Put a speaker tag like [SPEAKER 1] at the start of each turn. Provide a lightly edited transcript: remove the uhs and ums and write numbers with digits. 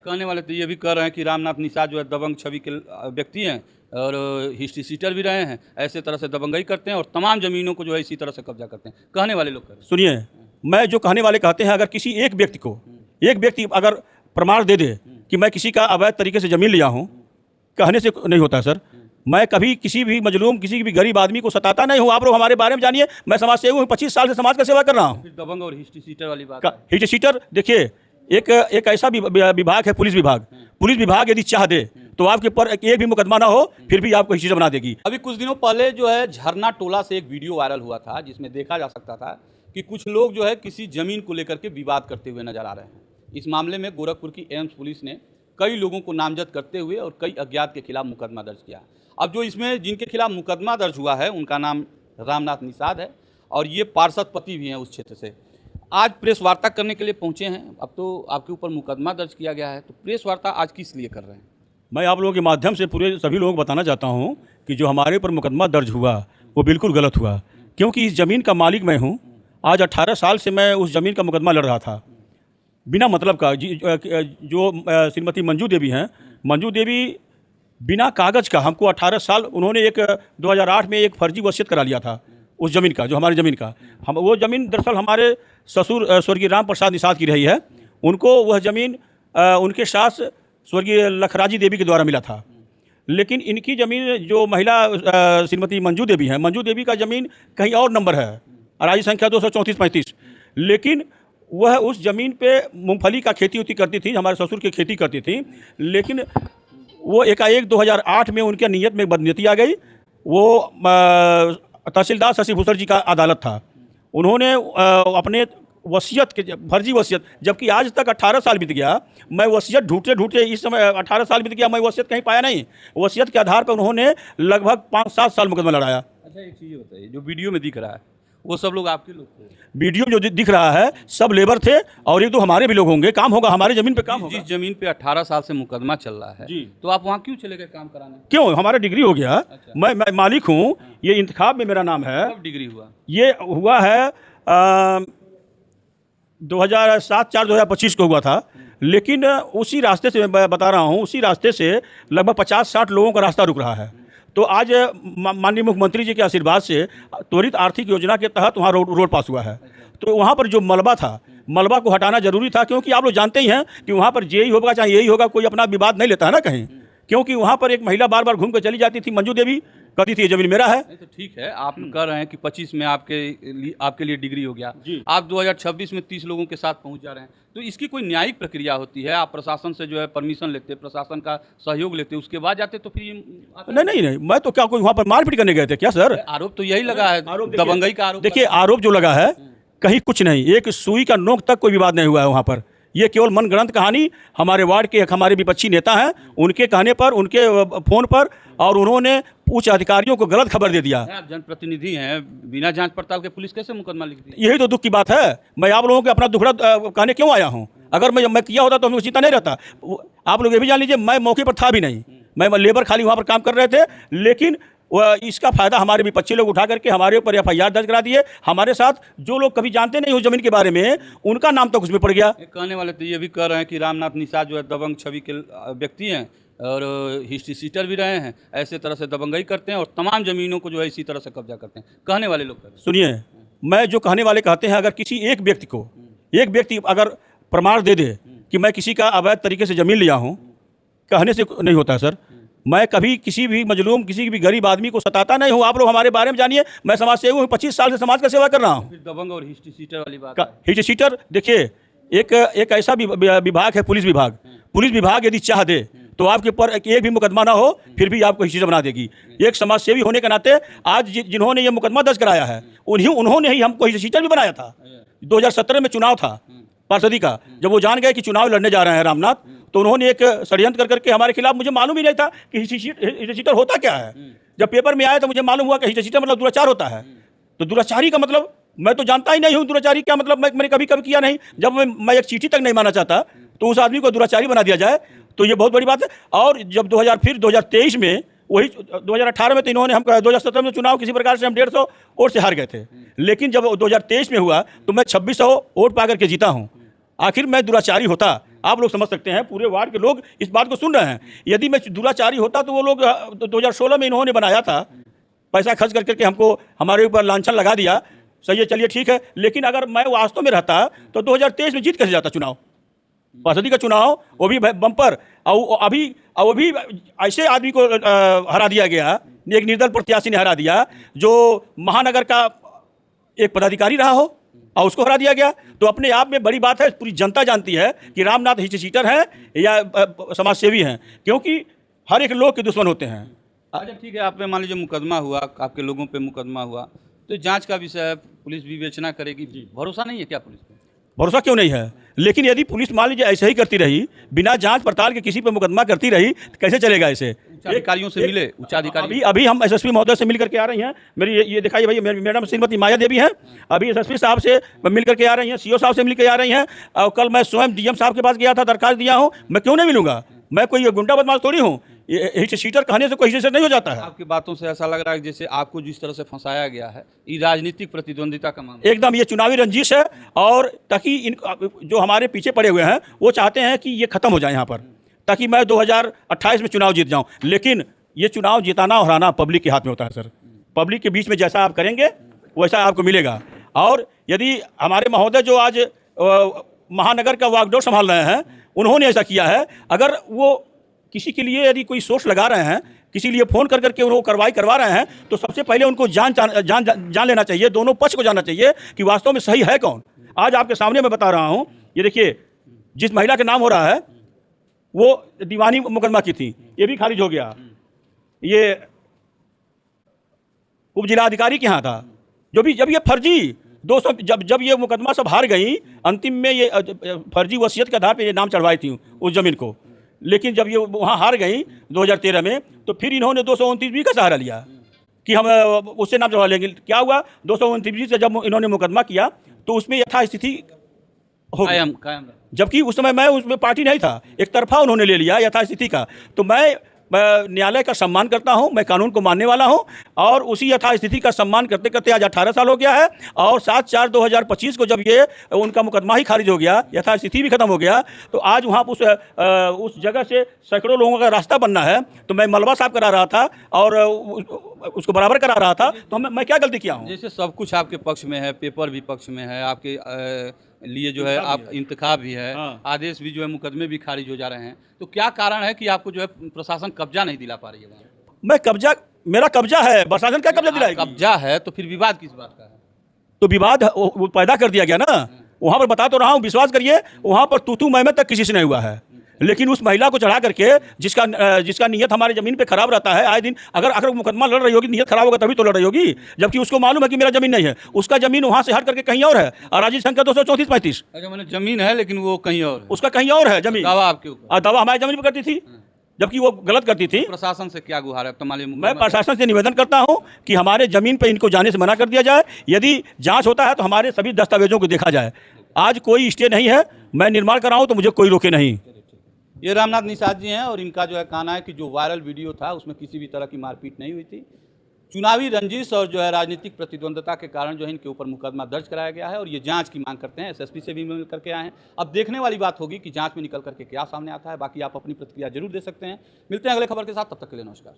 [SPEAKER 1] कहने वाले तो ये भी कह रहे हैं कि रामनाथ निषाद जो है दबंग छवि के व्यक्ति हैं और हिस्ट्री सीटर भी रहे हैं, ऐसे तरह से दबंगई करते हैं और तमाम ज़मीनों को जो है इसी तरह से कब्जा करते हैं। कहने वाले लोग कह रहे हैं।
[SPEAKER 2] सुनिए, मैं जो कहने वाले कहते हैं, अगर किसी एक व्यक्ति अगर प्रमाण दे दे कि मैं किसी का अवैध तरीके से ज़मीन लिया हूँ, कहने से नहीं होता है सर। मैं कभी किसी भी मजलूम, किसी भी गरीब आदमी को सताता नहीं हूँ। आप लोग हमारे बारे में जानिए, मैं समाज सेवक हूँ, 25 साल से समाज का सेवा कर रहा हूँ।
[SPEAKER 1] दबंग और हिस्ट्री सीटर वाली बात,
[SPEAKER 2] हिस्ट्री सीटर देखिए, एक ऐसा विभाग है पुलिस विभाग। पुलिस विभाग यदि चाह दे तो आपके ऊपर एक भी मुकदमा ना हो, फिर भी आपको हिस्ट्री बना देगी।
[SPEAKER 1] अभी कुछ दिनों पहले जो है झरना टोला से एक वीडियो वायरल हुआ था, जिसमें देखा जा सकता था कि कुछ लोग जो है किसी जमीन को लेकर के विवाद करते हुए नजर आ रहे हैं। इस मामले में गोरखपुर की एम्स पुलिस ने कई लोगों को नामजद करते हुए और कई अज्ञात के खिलाफ मुकदमा दर्ज किया। अब जो इसमें जिनके खिलाफ मुकदमा दर्ज हुआ है उनका नाम रामनाथ निषाद है और ये पार्षद पति भी हैं उस क्षेत्र से। आज प्रेस वार्ता करने के लिए पहुंचे हैं। अब तो आपके ऊपर मुकदमा दर्ज किया गया है, तो प्रेस वार्ता आज किस लिए कर रहे हैं?
[SPEAKER 2] मैं आप लोगों के माध्यम से पूरे सभी लोगों को बताना चाहता हूं कि जो हमारे ऊपर मुकदमा दर्ज हुआ वो बिल्कुल गलत हुआ, क्योंकि इस ज़मीन का मालिक मैं हूं। आज 18 साल से मैं उस ज़मीन का मुकदमा लड़ रहा था बिना मतलब का। जो श्रीमती मंजू देवी हैं, मंजू देवी बिना कागज़ का हमको 18 साल, उन्होंने 2008 में एक फर्जी वसीयत करा लिया था उस ज़मीन का, जो हमारी ज़मीन का। हम वो ज़मीन दरअसल हमारे ससुर स्वर्गीय राम प्रसाद निषाद की रही है। उनको वह ज़मीन उनके सास स्वर्गीय लखराजी देवी के द्वारा मिला था। लेकिन इनकी ज़मीन, जो महिला श्रीमती मंजू देवी हैं, मंजू देवी का ज़मीन कहीं और नंबर है, अराजी संख्या 234-35। लेकिन वह उस ज़मीन पे मूंगफली का खेती उती करती थी, हमारे ससुर की खेती करती थी। लेकिन वो एकाएक 2008 में उनके नीयत में बदनीयती आ गई। वो तहसीलदार शशि भूषण जी का अदालत था। उन्होंने अपने वसीयत के फर्जी वसीयत, जबकि आज तक 18 साल बीत गया, मैं वसीयत ढूंढते इस समय 18 साल बीत गया, मैं वसीयत कहीं पाया नहीं। वसीयत के आधार पर उन्होंने लगभग 5-7 साल मुकदमा लड़ाया।
[SPEAKER 1] अच्छा, एक चीज़ बताइए, जो वीडियो में दिख रहा है वो सब लोग आपके लोग थे?
[SPEAKER 2] वीडियो में जो दिख रहा है सब लेबर थे और एक दो हमारे भी लोग होंगे। काम होगा, हमारे ज़मीन पे काम होगा।
[SPEAKER 1] जिस जमीन पे 18 साल से मुकदमा चल रहा है
[SPEAKER 2] जी,
[SPEAKER 1] तो आप वहाँ क्यों चले गए काम कराने?
[SPEAKER 2] क्यों? हमारा डिग्री हो गया।
[SPEAKER 1] अच्छा।
[SPEAKER 2] मैं मालिक हूँ, ये इंतखाब में मेरा नाम है।
[SPEAKER 1] कब डिग्री हुआ?
[SPEAKER 2] ये हुआ है 2007-4-2025 को हुआ था। लेकिन उसी रास्ते से मैं बता रहा हूँ, उसी रास्ते से लगभग 50-60 लोगों का रास्ता रुक रहा है। तो आज माननीय मुख्यमंत्री जी के आशीर्वाद से त्वरित आर्थिक योजना के तहत वहाँ रोड पास हुआ है। तो वहाँ पर जो मलबा था, मलबा को हटाना जरूरी था, क्योंकि आप लोग जानते ही हैं कि वहाँ पर यही होगा चाहे यही होगा, कोई अपना विवाद नहीं लेता है ना कहीं। क्योंकि वहाँ पर एक महिला बार बार घूम कर चली जाती थी, मंजू देवी कहती थी ये जमीन मेरा है।
[SPEAKER 1] तो ठीक है, आप कह रहे हैं कि 25 में आपके लिए डिग्री हो गया, आप 2026 में 30 लोगों के साथ पहुंच जा रहे हैं, तो इसकी कोई न्यायिक प्रक्रिया होती है? आप प्रशासन से जो है परमिशन लेते, प्रशासन का सहयोग लेते, उसके बाद जाते, तो फिर
[SPEAKER 2] नहीं, मैं तो क्या कोई वहाँ पर मारपीट करने गए थे क्या सर?
[SPEAKER 1] आरोप तो यही लगा है, दबंगई का आरोप।
[SPEAKER 2] देखिए, आरोप जो लगा है कहीं कुछ नहीं, एक सुई का नोक तक कोई विवाद नहीं हुआ है वहाँ पर। ये केवल मनगढ़ंत कहानी हमारे वार्ड के एक हमारे विपक्षी नेता हैं, उनके कहने पर, उनके फ़ोन पर, और उन्होंने उच्च अधिकारियों को गलत खबर दे दिया।
[SPEAKER 1] आप जनप्रतिनिधि हैं, बिना जांच पड़ताल के पुलिस कैसे मुकदमा लिख दी?
[SPEAKER 2] यही तो दुख की बात है। मैं आप लोगों के अपना दुखड़ा कहने क्यों आया हूँ? अगर मैं किया होता तो हमें चिंता नहीं रहता। आप लोग ये भी जान लीजिए, मैं मौके पर था भी नहीं, मैं लेबर खाली वहाँ पर काम कर रहे थे। लेकिन इसका फायदा हमारे विपक्षी लोग उठा करके हमारे ऊपर FIR दर्ज करा दिए। हमारे साथ जो लोग कभी जानते नहीं उस जमीन के बारे में, उनका नाम तक उसमें पड़ गया।
[SPEAKER 1] कहने वाले तो ये भी कह रहे हैं कि रामनाथ निषाद जो है दबंग छवि के व्यक्ति हैं और हिस्ट्री सीटर भी रहे हैं, ऐसे तरह से दबंगई करते हैं और तमाम ज़मीनों को जो है इसी तरह से कब्जा करते हैं। कहने वाले लोग कहते हैं।
[SPEAKER 2] सुनिए, मैं जो कहने वाले कहते हैं, अगर किसी एक व्यक्ति अगर प्रमाण दे दे कि मैं किसी का अवैध तरीके से ज़मीन लिया हूँ, कहने से नहीं होता है सर। मैं कभी किसी भी मजलूम, किसी भी गरीब आदमी को सताता नहीं हूँ। आप लोग हमारे बारे में जानिए, मैं समाज सेवक हूँ, 25 साल से समाज का सेवा कर रहा हूँ।
[SPEAKER 1] दबंग और हिस्ट्री सीटर वाली बात,
[SPEAKER 2] हिस्ट्री सीटर देखिए, एक ऐसा विभाग है पुलिस विभाग। पुलिस विभाग यदि चाह दे तो आपके ऊपर एक भी मुकदमा ना हो, फिर भी आपको हिस्ट्री बना देगी। एक समाज सेवी होने के नाते आज जिन्होंने ये मुकदमा दर्ज कराया है, उन्होंने ही हमको हिस्ट्री सीटर भी बनाया था। 2017 में चुनाव था पार्षदी का, जब वो जान गए कि चुनाव लड़ने जा रहे हैं रामनाथ, तो उन्होंने एक षड्यंत्र करके हमारे खिलाफ, मुझे मालूम ही नहीं था कि हिस्ट्री सीटर होता क्या है। जब पेपर में आया तो मुझे मालूम हुआ कि हिस्ट्री सीटर मतलब दुराचार होता है। तो दुराचारी का मतलब मैं तो जानता ही नहीं हूँ, दुराचारी क्या मतलब मैंने कभी किया नहीं। जब मैं एक चीठी तक नहीं माना चाहता तो उस आदमी को दुराचारी बना दिया जाए, तो ये बहुत बड़ी बात है। और जब 2023 में, वही 2018 में तो इन्होंने, हम 2017 में चुनाव किसी प्रकार से हम 150 वोट से हार गए थे। लेकिन जब 2023 में हुआ तो मैं 2600 वोट पा करके जीता हूँ। आखिर मैं दुराचारी होता आप लोग समझ सकते हैं, पूरे वार्ड के लोग इस बात को सुन रहे हैं। यदि मैं दुराचारी होता तो वो लोग 2016 में इन्होंने बनाया था, पैसा खर्च करके हमको हमारे ऊपर लांछन लगा दिया। सही है, चलिए ठीक है, लेकिन अगर मैं वास्तव में रहता तो 2023 में जीत कैसे जाता चुनाव, पार्षदी का चुनाव, वो भी बम्पर। और अभी ऐसे आदमी को हरा दिया गया, एक निर्दल प्रत्याशी ने हरा दिया जो महानगर का एक पदाधिकारी रहा हो और उसको हरा दिया गया। तो अपने आप में बड़ी बात है, पूरी जनता जानती है कि रामनाथ हिच चीटर हैं या समाज सेवी हैं, क्योंकि हर एक लोग के दुश्मन होते हैं।
[SPEAKER 1] अच्छा ठीक है, आप पे मान लीजिए मुकदमा हुआ, आपके लोगों पे मुकदमा हुआ, तो जांच का विषय है, पुलिस विवेचना करेगी। भरोसा नहीं है क्या पुलिस पे?
[SPEAKER 2] भरोसा क्यों नहीं है? लेकिन यदि पुलिस मान लीजिए ऐसे ही करती रही, बिना जांच पड़ताल के किसी पे मुकदमा करती रही, तो कैसे चलेगा ऐसे?
[SPEAKER 1] अधिकारियों से मिले, उच्चाधिकारी
[SPEAKER 2] अभी हम एसएसपी महोदय से मिल करके आ रही हैं। मेरी ये दिखाइए भाई, मैडम श्रीमती माया देवी हैं, अभी एसएसपी साहब से मिल करके आ रही हैं, सीओ साहब से मिल के आ रही हैं। और कल मैं स्वयं डीएम साहब के पास गया था, दरखास्त दिया हूँ। मैं क्यों नहीं मिलूंगा? मैं कोई गुंडा बदमाश थोड़ी हूँ। हिच सीटर कहने से कोई हिच नहीं हो जाता है।
[SPEAKER 1] आपकी बातों से ऐसा लग रहा है जैसे आपको जिस तरह से फंसाया गया है, ये राजनीतिक प्रतिद्वंदिता का मामला
[SPEAKER 2] एकदम ये चुनावी रंजिश है। और ताकि इन जो हमारे पीछे पड़े हुए हैं वो चाहते हैं कि ये खत्म हो जाए यहाँ पर, ताकि मैं 2028 में चुनाव जीत जाऊँ। लेकिन ये चुनाव जिताना और हराना पब्लिक के हाथ में होता है सर। पब्लिक के बीच में जैसा आप करेंगे वैसा आपको मिलेगा। और यदि हमारे महोदय जो आज महानगर का वागडोर संभाल रहे हैं, उन्होंने ऐसा किया है, अगर वो किसी के लिए यदि कोई सोर्स लगा रहे हैं, किसी लिए फ़ोन कर करके उनको कार्रवाई करवा रहे हैं, तो सबसे पहले उनको जान लेना चाहिए, दोनों पक्ष को जानना चाहिए कि वास्तव में सही है कौन। आज आपके सामने मैं बता रहा हूँ, ये देखिए जिस महिला के नाम हो रहा है वो दीवानी मुकदमा की थी, ये भी खारिज हो गया। ये उप जिलाधिकारी के यहाँ था, जब ये फर्जी 200 जब ये मुकदमा सब हार गई, अंतिम में ये फर्जी वसीयत के आधार पर ये नाम चढ़वाई थी उस जमीन को। लेकिन जब ये वहाँ हार गई 2013 में, तो फिर इन्होंने 229 का सहारा लिया कि हम उससे नाम चढ़वा लेंगे। क्या हुआ, 229 से जब इन्होंने मुकदमा किया तो उसमें यथास्थिति हो
[SPEAKER 1] कायम,
[SPEAKER 2] जबकि उस समय मैं उसमें पार्टी नहीं था, एक तरफा उन्होंने ले लिया यथास्थिति का। तो मैं न्यायालय का सम्मान करता हूं, मैं कानून को मानने वाला हूं, और उसी यथास्थिति का सम्मान करते करते आज 18 साल हो गया है। और 7/4/2025 को जब ये उनका मुकदमा ही खारिज हो गया, यथास्थिति भी खत्म हो गया, तो आज वहाँ उस जगह से सैकड़ों लोगों का रास्ता बनना है। तो मैं मलबा साफ करा रहा था और उसको बराबर करा रहा था, तो मैं क्या गलती किया हूँ?
[SPEAKER 1] जैसे सब कुछ आपके पक्ष में है, पेपर भी पक्ष में है, आपके लिए जो है आप इंतखाब भी है, आदेश भी जो है, मुकदमे भी खारिज हो जा रहे हैं, तो क्या कारण है कि आपको जो है प्रशासन कब्जा नहीं दिला पा रही है?
[SPEAKER 2] मेरा कब्जा है, प्रशासन क्या कब्जा दिलाएगी?
[SPEAKER 1] कब्जा है तो फिर विवाद किस बात का है?
[SPEAKER 2] तो विवाद वो पैदा कर दिया गया ना। वहाँ पर बता तो रहा हूँ, विश्वास करिए, वहाँ पर तू मैं तक किसी से नहीं हुआ है। लेकिन उस महिला को चढ़ा करके, जिसका नियत हमारे ज़मीन पे खराब रहता है आए दिन, अगर मुकदमा लड़ रही होगी, नियत खराब होगा तभी तो लड़ रही होगी, जबकि उसको मालूम है कि मेरा ज़मीन नहीं है, उसका ज़मीन वहाँ से हट करके कहीं और है। और राजीव संख्या 234-35।
[SPEAKER 1] अच्छा, मैंने ज़मीन है लेकिन वो कहीं और है,
[SPEAKER 2] उसका कहीं और है ज़मीन।
[SPEAKER 1] दावा आपके ऊपर?
[SPEAKER 2] और दावा हमारी ज़मीन पर करती थी, जबकि वो गलत करती थी।
[SPEAKER 1] प्रशासन से क्या गुहार है?
[SPEAKER 2] मैं प्रशासन से निवेदन करता हूं कि हमारे ज़मीन पर इनको जाने से मना कर दिया जाए। यदि जांच होता है तो हमारे सभी दस्तावेजों को देखा जाए। आज कोई स्टे नहीं है, मैं निर्माण कराऊं तो मुझे कोई रोके नहीं।
[SPEAKER 1] ये रामनाथ निषाद जी हैं और इनका जो है कहना है कि जो वायरल वीडियो था उसमें किसी भी तरह की मारपीट नहीं हुई थी। चुनावी रंजिश और जो है राजनीतिक प्रतिद्वंदता के कारण जो है इनके ऊपर मुकदमा दर्ज कराया गया है और ये जांच की मांग करते हैं। एसएसपी से भी मिल करके आए हैं। अब देखने वाली बात होगी कि जांच में निकल करके क्या सामने आता है। बाकी आप अपनी प्रतिक्रिया जरूर दे सकते हैं। मिलते हैं अगले खबर के साथ, तब तक के लिए नमस्कार।